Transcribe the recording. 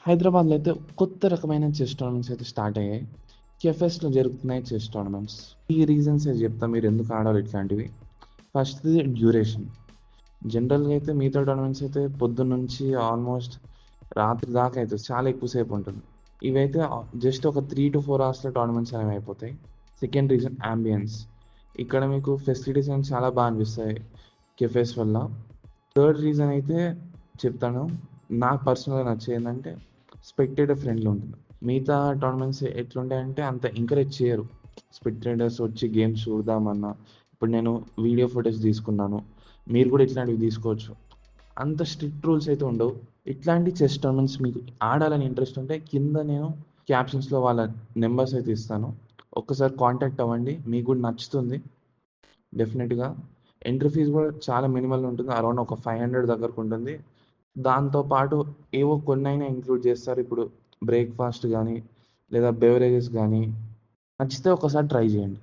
హైదరాబాద్లో అయితే కొత్త రకమైన చెస్ టోర్నమెంట్స్ అయితే స్టార్ట్ అయ్యాయి. కెఫెస్లో జరుగుతున్నాయి చెస్ టోర్నమెంట్స్. ఈ రీజన్స్ అయితే చెప్తా మీరు ఎందుకు ఆడాలి ఇట్లాంటివి. ఫస్ట్ది డ్యూరేషన్. జనరల్గా అయితే మిగతా టోర్నమెంట్స్ అయితే పొద్దున్న నుంచి ఆల్మోస్ట్ రాత్రి దాకా అవుతుంది, చాలా ఎక్కువసేపు ఉంటుంది. ఇవైతే జస్ట్ ఒక 3 to 4 hours టోర్నమెంట్స్ అనేవి అయిపోతాయి. Second reason ambience. ఇక్కడ మీకు ఫెసిలిటీస్ అనేవి చాలా బాగా అనిపిస్తాయి కెఫేస్ వల్ల. థర్డ్ రీజన్ అయితే చెప్తాను, నాకు పర్సనల్గా నచ్చేది ఏంటంటే స్పెక్టేటర్ ఫ్రెండ్లీ ఉంటుంది. మిగతా టోర్నమెంట్స్ ఎట్లుంటాయంటే అంత ఎంకరేజ్ చేయరు స్పెక్టేటర్స్ వచ్చి గేమ్స్ చూద్దామన్నా. ఇప్పుడు నేను వీడియో ఫుటేజ్ తీసుకున్నాను, మీరు కూడా ఇట్లాంటివి తీసుకోవచ్చు, అంత స్ట్రిక్ట్ రూల్స్ అయితే ఉండవు. ఇట్లాంటి చెస్ టోర్నమెంట్స్ మీకు ఆడాలని ఇంట్రెస్ట్ ఉంటే కింద నేను క్యాప్షన్స్లో వాళ్ళ నెంబర్స్ అయితే ఇస్తాను, ఒక్కసారి కాంటాక్ట్ అవ్వండి, మీకు కూడా నచ్చుతుంది డెఫినెట్గా. ఎంట్రీ ఫీజు కూడా చాలా మినిమల్ ఉంటుంది, అరౌండ్ ఒక 500 దగ్గరకు ఉంటుంది. దాంతోపాటు ఏవో కొన్నైనా ఇంక్లూడ్ చేస్తారు. ఇప్పుడు బ్రేక్ఫాస్ట్ కానీ లేదా బెవరేజెస్ కానీ, నచ్చితే ఒకసారి ట్రై చేయండి.